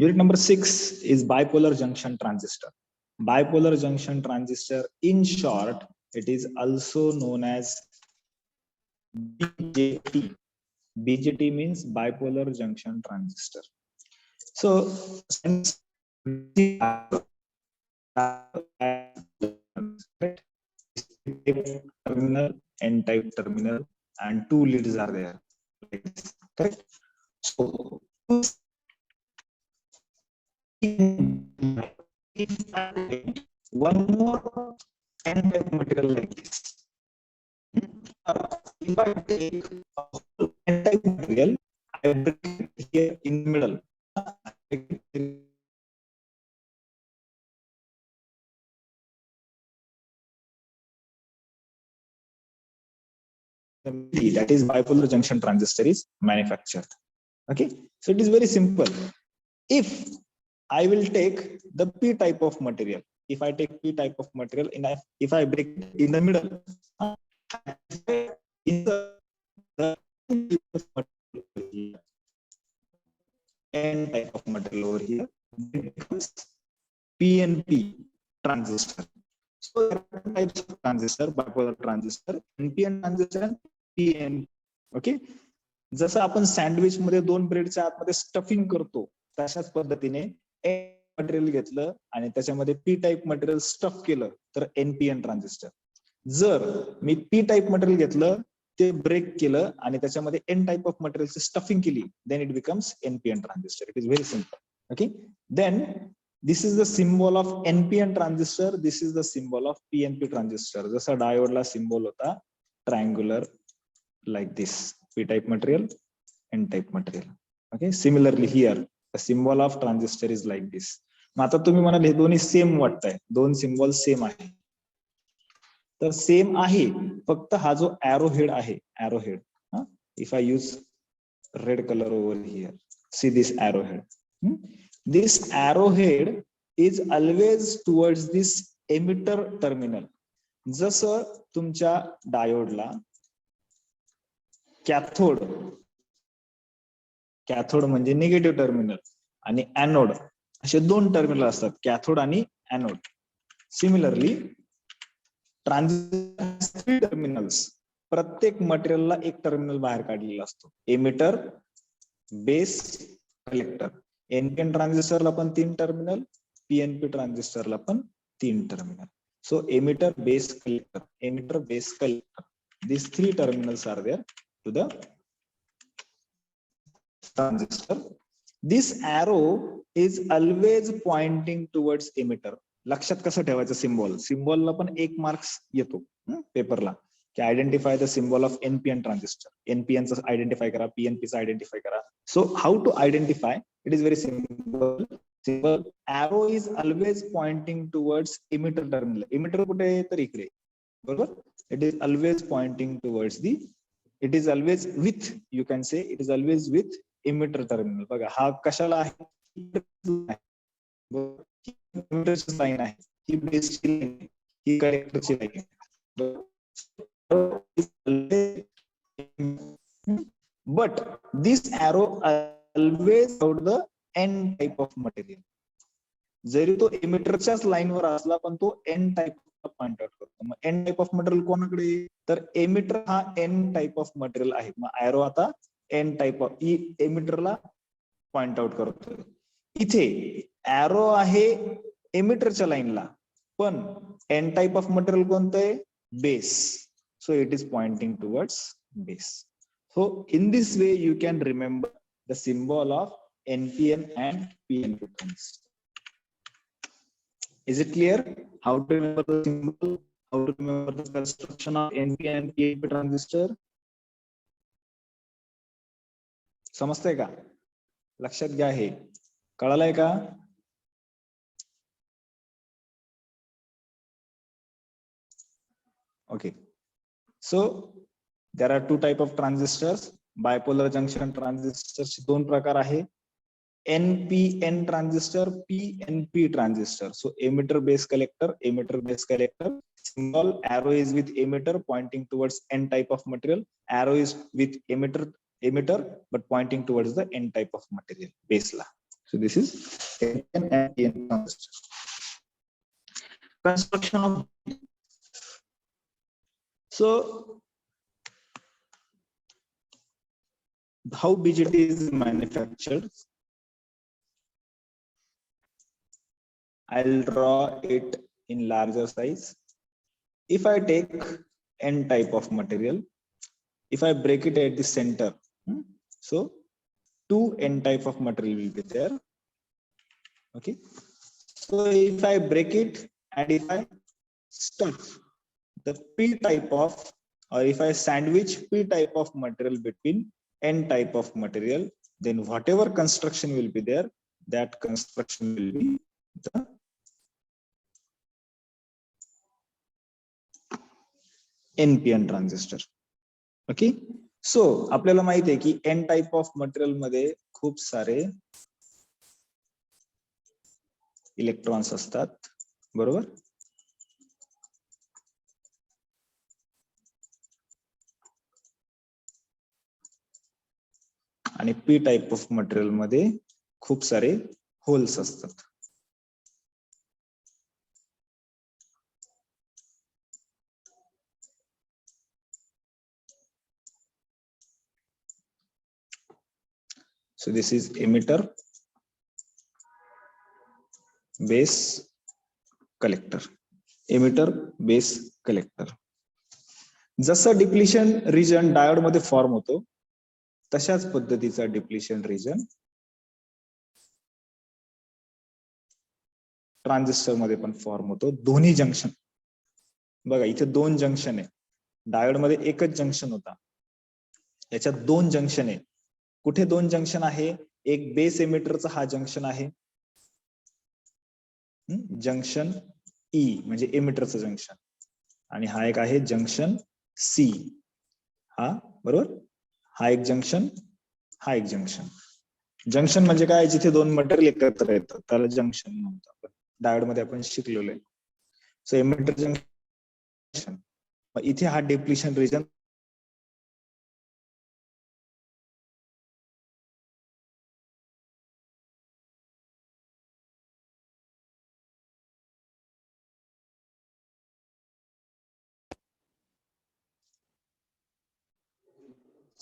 Unit number 6 is bipolar junction transistor. Bipolar junction transistor, in short, it is also known as BJT. BJT means bipolar junction transistor. So, terminal, N-type terminal, and two leads are there. Like this, correct? So, one more N-type material like this. If I take a whole N-type material, I break it here in the middle. That is bipolar junction transistor is manufactured. Okay, so it is very simple. If I will take the P type of material, if I take P type of material, if I break it in the middle, in the N type of material over here, it becomes PNP transistor. So there are two types of transistor, bipolar transistor, NPN transistor and PN. Okay, जसं आपण sandwich मध्ये दोन ब्रेडच्या आतमध्ये stuffing करतो, तशाच पद्धतीने material घेतलं आणि त्याच्यामध्ये पी टाईप मटेरियल स्टफ केलं तर एनपीएन ट्रान्झिस्टर. जर मी पी टाईप मटेरियल घेतलं, ते ब्रेक केलं आणि त्याच्यामध्ये एन टाईप ऑफ मटेरियलची स्टफिंग केली, then it becomes NPN transistor. It is very simple. Okay, then this is the symbol of NPN transistor, this is the symbol of PNP transistor. जसा डायोडला symbol होता triangular like this, P type material, N type material. Okay, similarly here the symbol of transistor is like this. मग आता तुम्ही म्हणाल हे दोन्ही same वाटतंय, दोन symbol same आहे. तर सेम आहे, फक्त हा जो एरो हेड आहे, arrow head, if I use red color over here, see this arrowhead. This arrowhead is always towards this emitter terminal. जसं तुमच्या डायोडला कॅथोड, कॅथोड म्हणजे निगेटिव्ह टर्मिनल आणि एनोड असे दोन टर्मिनल असतात, कॅथोड आणि anode. Similarly transistor three terminals, प्रत्येक मटेरियलला एक टर्मिनल बाहेर काढलेला असतो, एमिटर, बेस, कलेक्टर. एनपीएन ट्रान्झिस्टरला पण तीन टर्मिनल, पीएनपी ट्रान्झिस्टरला पण तीन terminal. So emitter, base, collector, emitter, base, collector, these three terminals are there to the transistor. This arrow is always pointing towards emitter. लक्षात कसं ठेवायचं सिम्बॉल, सिम्बॉलला पण एक मार्क्स येतो पेपरला की identify the symbol of NPN transistor. एनपीएनचं identify करा, पीएनपीचं आयडेंटिफाय करा. So how to identify, it is very simple. Simple, arrow is always pointing towards emitter terminal. emitter कुठे आहे तर इकडे, बरोबर. It is always pointing towards the, it is always with, you can say it is always with emitter terminal. बघा हा कशाला आहे, emitter line आहे, ही बेसची लाईन आहे, ही कलेक्टरची लाईन आहे. But this arrow always out the N type of material. जरी तो एमिटरच्याच लाईनवर असला पण तो एन टाईप पॉइंट आउट करतो. मग एन टाईप ऑफ मटेरियल कोणाकडे, तर एमिटर हा एन टाईप ऑफ मटेरियल आहे. मग एरो आता एन टाईप ऑफ एमिटरला पॉइंट आउट करतो. इथे एरो आहे एमिटरच्या लाईनला, पण एन टाईप ऑफ मटेरियल कोणतं आहे, base. So it is pointing towards base. So in this way you can remember the symbol of NPN and PNP transistor. Is it clear how to remember the symbol, how to remember the construction of NPN and PNP transistor? समजतंय का, लक्षात घ्या, हे कळालंय का? Okay, so there are two type of transistors. Bipolar junction transistors दोन प्रकार आहे, NPN transistor, PNP transistor. So emitter base collector, emitter base collector. Symbol, arrow is with emitter pointing towards N type of material. Arrow is with emitter but pointing towards the N type of material, base la. So this is NPN and PN transistor. Construction of, so how BJT is manufactured? I'll draw it in larger size. If I take N type of material, if I break it at the center, so 2 N type of material will be there. Okay. So if I break it and if I stuff the P type of, or if I sandwich P type of material between N type of material, then whatever construction will be there, that construction will be the NPN transistor. Okay. So आपल्याला माहिती आहे की N type of material मध्ये खूप सारे electrons असतात, बरोबर. आणि पी टाइप ऑफ मटेरियल मध्ये खूप सारे होल्स असतात. So this is emitter, base, collector. Emitter, base, collector. जसं डिप्लिशन रिजन डायोड मध्ये फॉर्म होतो, तशाच पद्धतीचा डिप्लिशन रिजन ट्रान्झिस्टर मध्ये पण फॉर्म होतो. दोन्ही जंक्शन बघा, इथे 2 जंक्शन आहे. डायोड मध्ये एकच जंक्शन होता, याच्यात 2 जंक्शन आहे. कुठे 2 जंक्शन आहे? एक बेस एमिटरचा हा जंक्शन आहे, जंक्शन ई म्हणजे एमिटरचं जंक्शन, आणि हा एक आहे जंक्शन सी, हा बरोबर. हा एक जंक्शन, हा एक जंक्शन. जंक्शन म्हणजे काय? जिथे 2 मटेरियल एकत्र येतात त्याला जंक्शन म्हणतो आपण. डायोड मध्ये आपण शिकलेलो आहे. सो एमिटर जंक्शन, इथे हा depletion region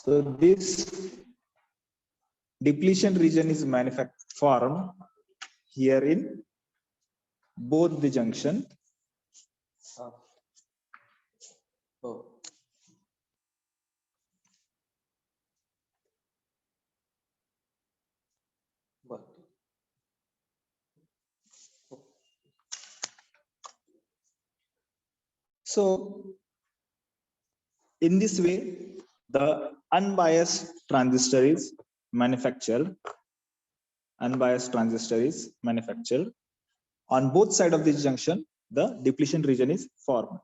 So this depletion region is formed here in both the junction. So in this way, the unbiased transistor is manufactured. Unbiased transistor is manufactured. On both sides of this junction, the depletion region is formed.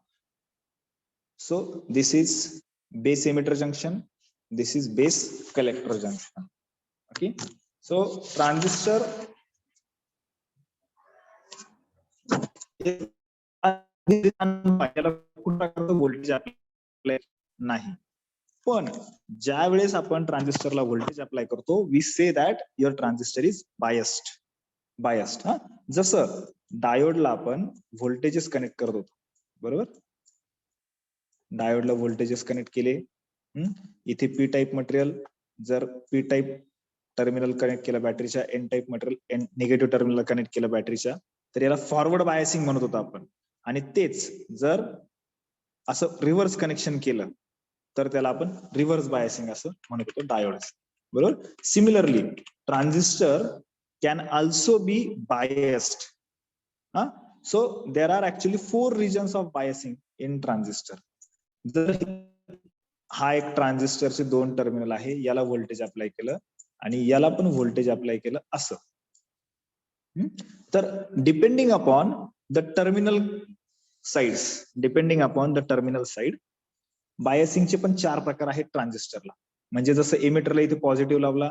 So this is base emitter junction. This is base collector junction. Okay. So transistor voltage apply नाही, पण ज्या वेळेस आपण ट्रान्झिस्टरला voltage apply करतो, we say that your transistor is biased. Biased. हा, जसं डायोडला आपण व्होल्टेजेस कनेक्ट करत होतो, बरोबर. डायोडला व्होल्टेजेस कनेक्ट केले, इथे पी टाइप मटेरियल, जर पी टाइप टर्मिनल कनेक्ट केला बॅटरीच्या, एन टाइप मटेरियल निगेटिव्ह टर्मिनलला कनेक्ट केलं बॅटरीच्या, तर याला फॉरवर्ड बायसिंग म्हणत होतो आपण. आणि तेच जर असं रिव्हर्स कनेक्शन केलं तर त्याला आपण रिव्हर्स बायसिंग असं म्हणत होतो डायोड, बरोबर. Similarly transistor can also be biased. So there are actually 4 regions of biasing in transistor. जर हा एक ट्रान्झिस्टरचे 2 टर्मिनल आहे, याला व्होल्टेज अप्लाय केलं आणि याला पण व्होल्टेज अप्लाय केलं असं, तर depending upon the terminal sides, depending upon the terminal side, बायसिंगचे पण 4 प्रकार आहेत ट्रान्झिस्टरला. म्हणजे जसं एमिटरला इथे पॉझिटिव्ह लावला,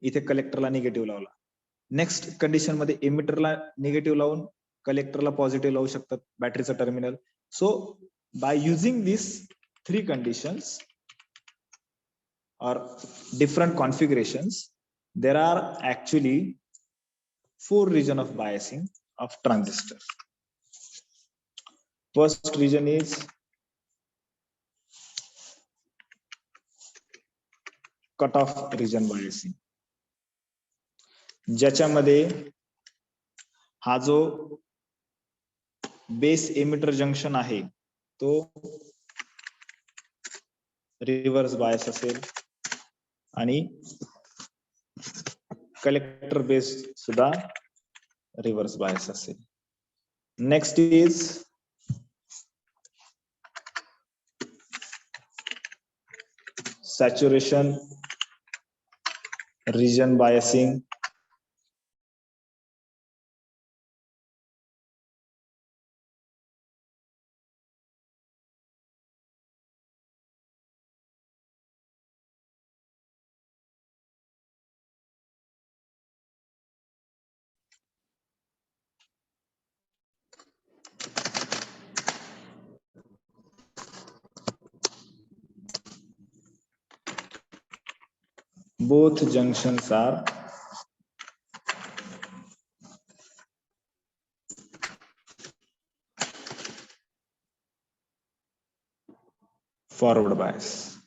इथे कलेक्टरला निगेटिव्ह लावला. नेक्स्ट कंडिशन मध्ये एमिटरला निगेटिव्ह लावून कलेक्टरला पॉझिटिव्ह लावू शकतात बॅटरीचं terminal. So by using this 3 conditions or different configurations, there are actually four region of biasing of transistor. First region is cutoff region biasing, ज्याच्यामध्ये हा जो बेस एमिटर जंक्शन आहे तो रिव्हर्स बायस असेल आणि कलेक्टर बेस सुद्धा reverse bias असेल. Next is saturation region biasing, both junctions are forward bias.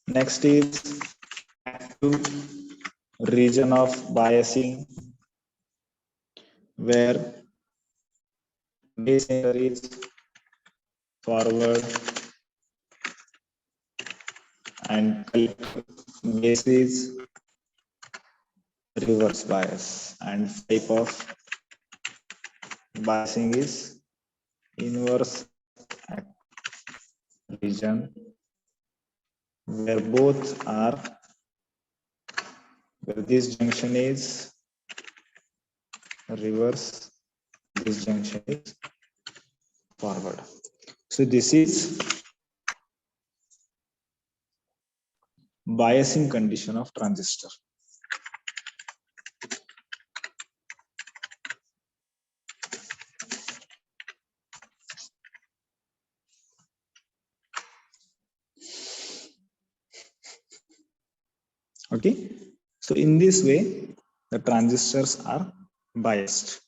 Next is active region of biasing, where base emitter is forward and collector base is reverse bias, and type of biasing is inverse region, where both are, where this junction is reverse, this junction is forward. So this is biasing condition of transistor. Okay, so in this way the transistors are biased.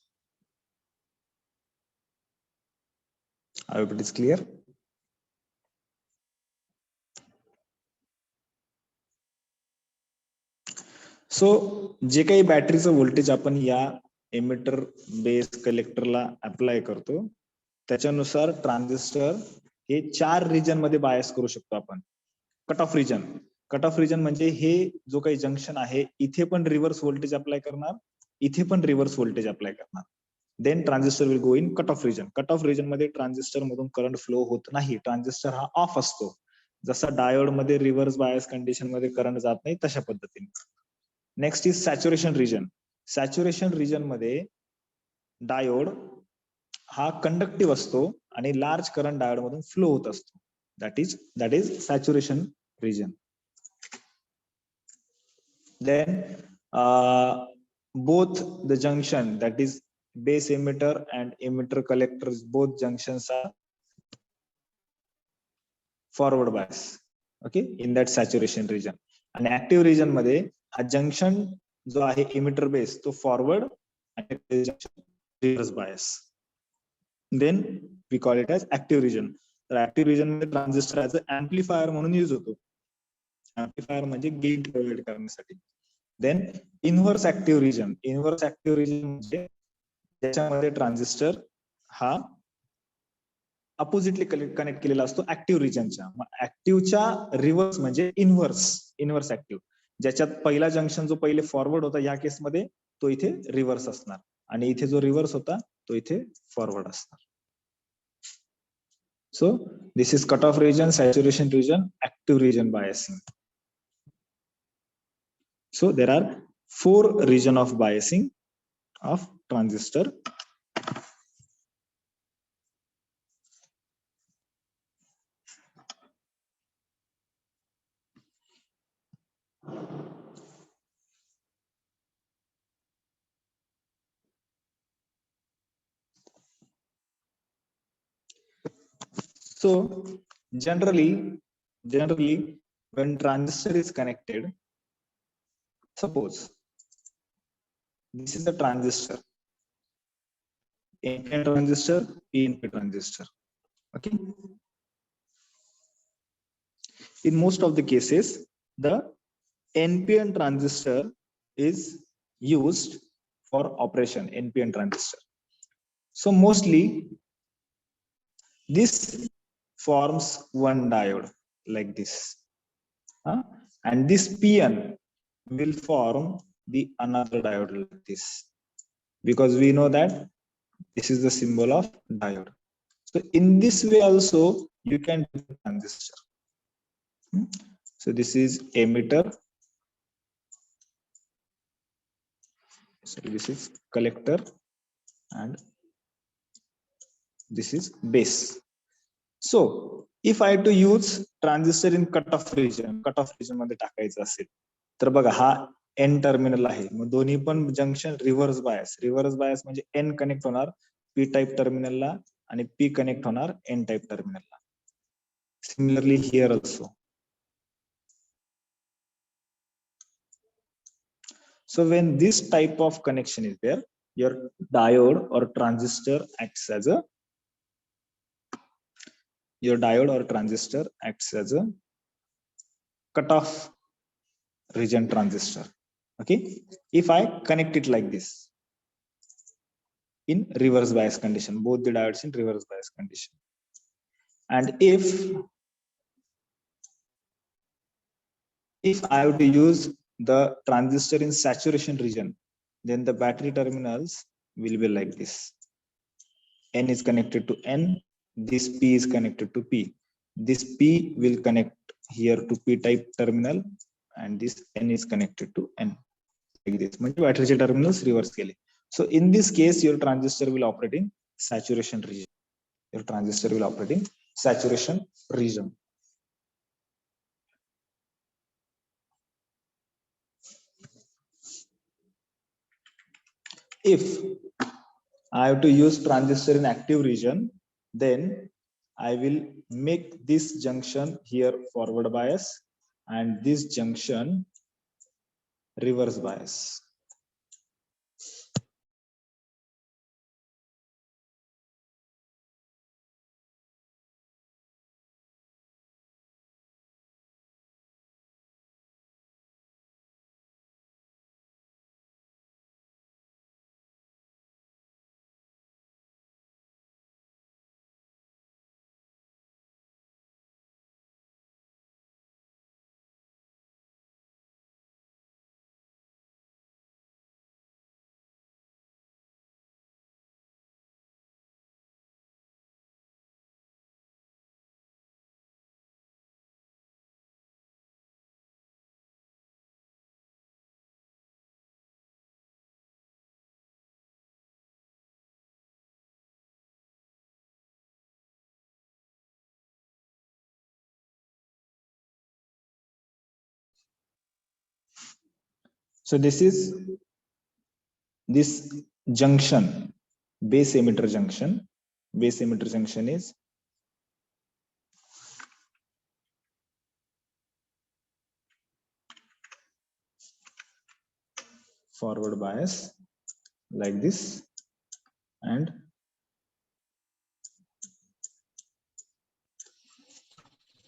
I hope it is clear. सो जे काही बॅटरीचं voltage आपण या emitter base कलेक्टरला apply करतो त्याच्यानुसार transistor हे 4 region मध्ये बायस करू शकतो आपण. Cut off region, cut off region म्हणजे हे जो काही जंक्शन आहे इथे पण रिव्हर्स व्होल्टेज अप्लाय करणार, इथे पण रिव्हर्स व्होल्टेज अप्लाय करणार. Then transistor will go in cut off region. Cut off region मध्ये ट्रान्झिस्टर मधून करंट फ्लो होत नाही, ट्रान्झिस्टर हा ऑफ असतो. जसा डायोड मध्ये रिव्हर्स बायस कंडिशन मध्ये करंट जात नाही तशा पद्धतीने. Next is saturation region. Saturation region मध्ये डायोड हा कंडक्टिव्ह असतो आणि लार्ज करंट डायोड मधून फ्लो होत असतो. That is saturation region. Then both the junction, that is base emitter and emitter collectors, both junctions are forward bias. Okay, in that saturation region. आणि active region मध्ये हा junction जो आहे emitter base तो forward आणि reverse bias. Then we call it as active region. तर active region मध्ये transistor as a amplifier म्हणून यूज होतो. एम्प्लिफायर म्हणजे गेन प्रोव्हाइड करण्यासाठी. Then inverse active region. Inverse active region म्हणजे ज्याच्यामध्ये ट्रान्झिस्टर हा अपोजिटली कनेक्ट केलेला असतो ऍक्टिव्ह रिजनच्या. ऍक्टिव्हच्या रिव्हर्स म्हणजे इनव्हर्स ऍक्टिव्ह, ज्याच्यात पहिला जंक्शन जो पहिले फॉरवर्ड होता या केसमध्ये तो इथे रिव्हर्स असणार आणि इथे जो रिव्हर्स होता तो इथे फॉरवर्ड असणार. So this is cut off region, saturation region, active region biasing. So there are 4 region of biasing of transistor. So generally when transistor is connected, Suppose this is a transistor, NPN transistor, PNP transistor. Okay. In most of the cases, the NPN transistor is used for operation, NPN transistor. So mostly this forms one diode like this. And this PN will form the another diode like this, because we know that this is the symbol of diode. So in this way also you can do the transistor. So this is emitter. So this is collector and this is base. So if I had to use transistor in cutoff region मध्ये टाकायचं असेल तर बघा हा N terminal आहे, मग दोन्ही पण junction reverse bias म्हणजे N कनेक्ट होणार P टाइप टर्मिनलला आणि P कनेक्ट होणार N टाइप टर्मिनलला. Similarly here also. So when this type of connection is there, your diode or transistor acts as a cutoff region transistor. Okay, if I connect it like this in reverse bias condition, both the diodes in reverse bias condition, and if I have to use the transistor in saturation region, then the battery terminals will be like this. N is connected to N, this P is connected to P. This P will connect here to P type terminal and this N is connected to N like this. Battery terminals reverse केले. So in this case, your transistor will operate in saturation region. If I have to use transistor in active region, then I will make this junction here forward bias and this junction reverse bias. So this junction, base emitter junction. Base emitter junction is forward bias like this, and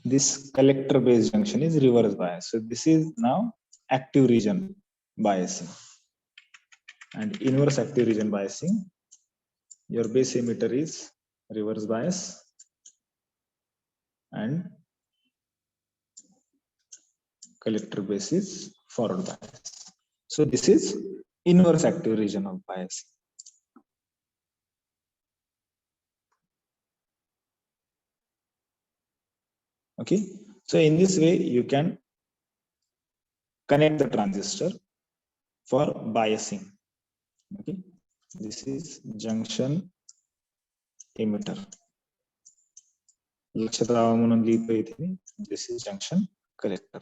this collector base junction is reverse bias. So this is now active region biasing, and inverse active region biasing. Your base emitter is reverse bias and collector base is forward bias. So this is inverse active region of bias. Okay, so in this way you can connect the transistor for biasing. Okay, this is junction emitter. लक्षात राहावं म्हणून लिहितो इथे. This is junction collector.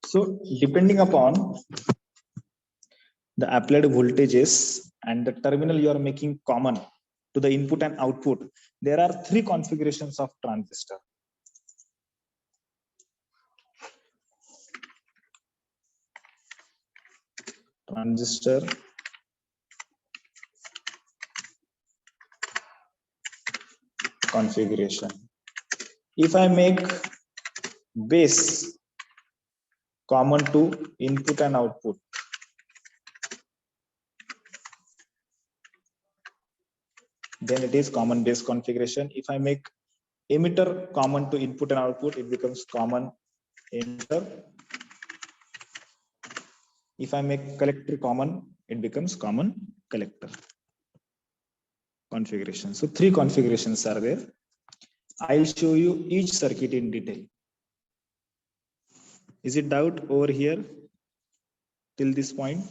So depending upon the applied voltages and the terminal you are making common, to the input and output, there are three configurations of transistor. Transistor configuration. If I make base common to input and output, then it is common base configuration. If I make emitter common to input and output, it becomes common emitter. If I make collector common, it becomes common collector configuration. So three configurations are there. I'll show you each circuit in detail. Is it doubt over here till this point?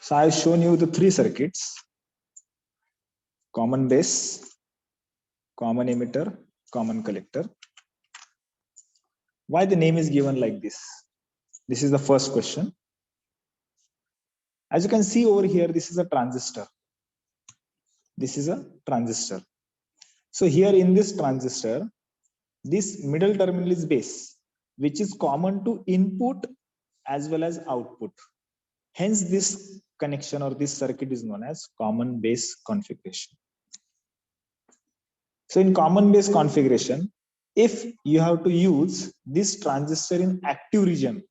So I've shown you the three circuits: common base, common emitter, common collector. Why the name is given like this? This is the first question. As you can see over here, this is a transistor. This is a transistor. So here in this transistor, this middle terminal is base, which is common to input as well as output. Hence, this connection or this circuit is known as common base configuration. So in common base configuration, if you have to use this transistor in active region,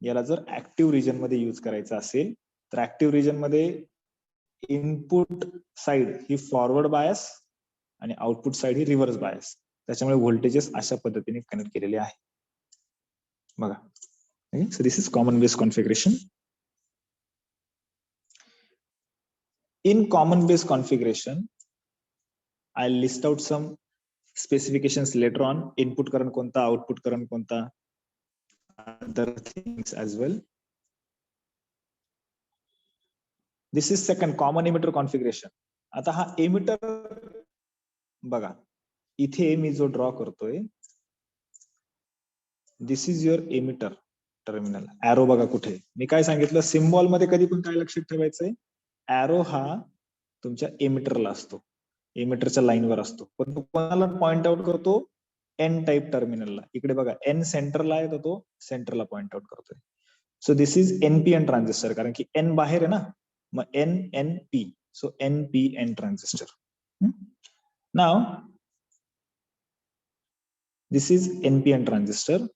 याला जर active region मध्ये use करायचा असेल तर active region मध्ये input side ही forward bias आणि output side ही reverse bias, त्याच्यामुळे voltages अशा पद्धतीने कनेक्ट केलेले आहे बघा. सो this is common base configuration. In common base configuration, I'll list out some specifications later on. Input current konta, output current konta, other things as well. This is second common emitter configuration. आता हा emitter बघा, इथे मी जो draw करतोय, this is your emitter terminal. arrow बघा कुठे, मी काय सांगितलं, सिम्बॉल मध्ये कधी पण काय लक्षात ठेवायचंय, arrow हा तुमच्या एमिटरला असतो, एमिटरच्या लाईनवर असतो, पण तो कोणाला पॉइंट आउट करतो, एन टाइप टर्मिनलला. इकडे बघा एन सेंटरला आहे तर तो सेंटरला पॉइंट आउट करतोय. So this is NPN transistor, कारण की एन बाहेर आहे ना, मग N N P, so NPN transistor. नाव this is NPN transistor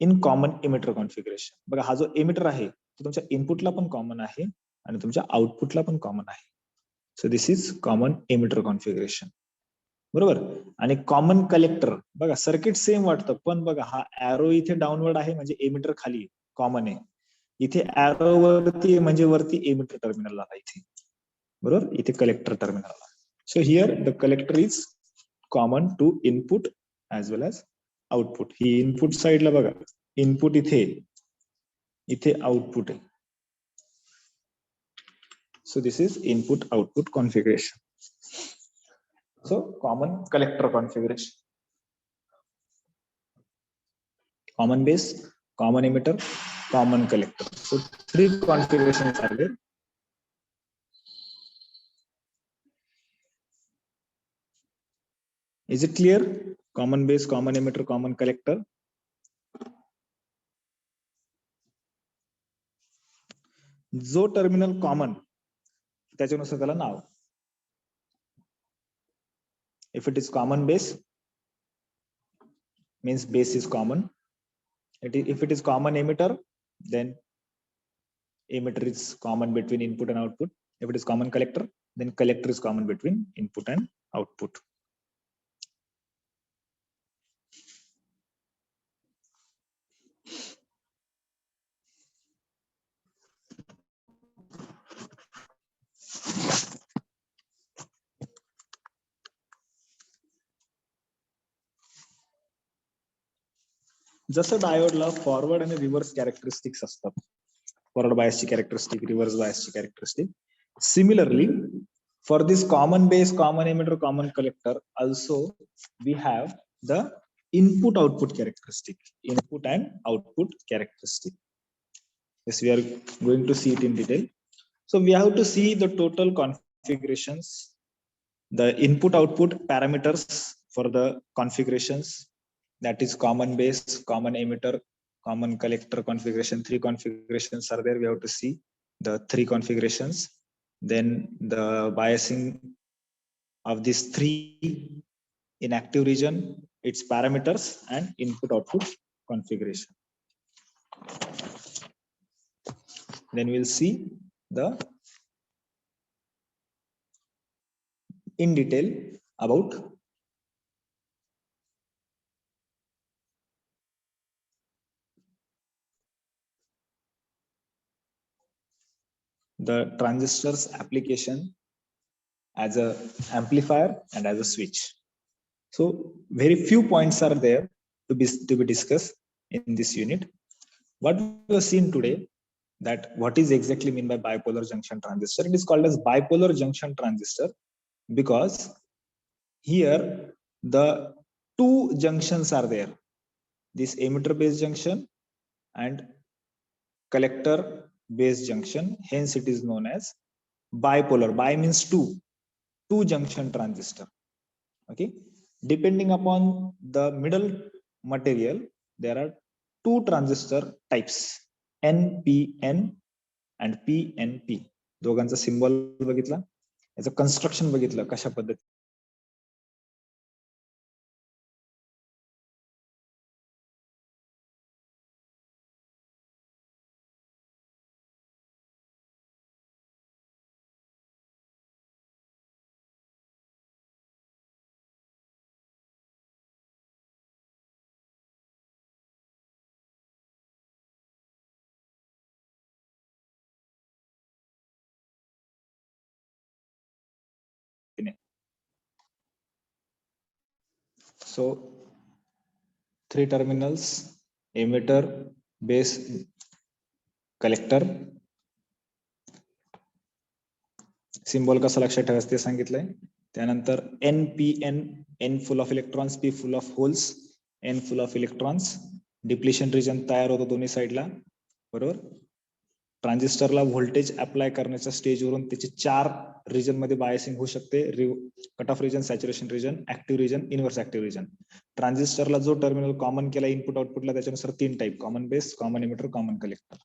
in common emitter configuration. बघा हा जो एमिटर आहे तो तुमच्या इनपुटला पण कॉमन आहे आणि तुमच्या आउटपुटला पण कॉमन आहे. सो this is common emitter configuration, बरोबर. आणि कॉमन कलेक्टर बघा, सर्किट सेम वाटतं, पण बघा हा ऍरो इथे डाऊनवर्ड आहे म्हणजे एमिटर खाली कॉमन आहे, इथे ऍरो वरती म्हणजे वरती एमिटर टर्मिनल आला इथे, बरोबर, इथे कलेक्टर टर्मिनल आला. So here the collector is common to input as well as output. ही इनपुट साइडला बघा, इनपुट इथे, इथे आउटपुट आहे. So this is input output configuration. So common collector configuration, common base, common emitter, common collector. So three configurations are there. Is it clear? Common base, common emitter, common collector. जो terminal common त्याच्यानुसार त्याला नाव. If it is common base, means base is common. If it is common emitter, then emitter is common between input and output. If it is common collector, then collector is common between input and output. जसं डायोडला forward आणि reverse characteristics असतात, forward बायसची characteristic, reverse बायसची characteristic, similarly for this common base, common emitter, common collector, also we have the input output characteristic, input and output characteristic. Yes, we are going to see it in detail. So we have to see the total configurations, the input output parameters for the configurations, that is common base, common emitter, common collector configuration. 3 configurations are there. We have to see the 3 configurations. Then the biasing of these 3 in active region, its parameters and input output configuration. Then we'll see the in detail about the transistors application as a amplifier and as a switch. So very few points are there to be discussed in this unit. What we have seen today, that what is exactly mean by bipolar junction transistor. It is called as bipolar junction transistor because here the 2 junctions are there, this emitter base junction and collector base junction. Hence it is known as bipolar. Bi means 2 junction transistor. Okay, depending upon the middle material, there are 2 transistor types, NPN and PNP. दोघांचा symbol बघितला, याचं construction बघितलं कशा पद्धती So 3 terminals, emitter, base, collector. Symbol कसा लक्षात ठेवायचं ते सांगितलंय. त्यानंतर NPN, N full of electrons, P full of holes, N full of electrons. Depletion region तयार होतो दोन्ही साइडला, बरोबर. ट्रान्झिस्टरला व्होल्टेज अप्लाय करण्याच्या स्टेजवरून त्याची 4 रिजन मध्ये बायसिंग होऊ शकते. Cut off region, saturation region, active region, inverse active region. ट्रान्झिस्टरला जो टर्मिनल कॉमन केला इनपुट आउटपुटला त्याच्यानुसार 3 type, common base, common emitter, common collector.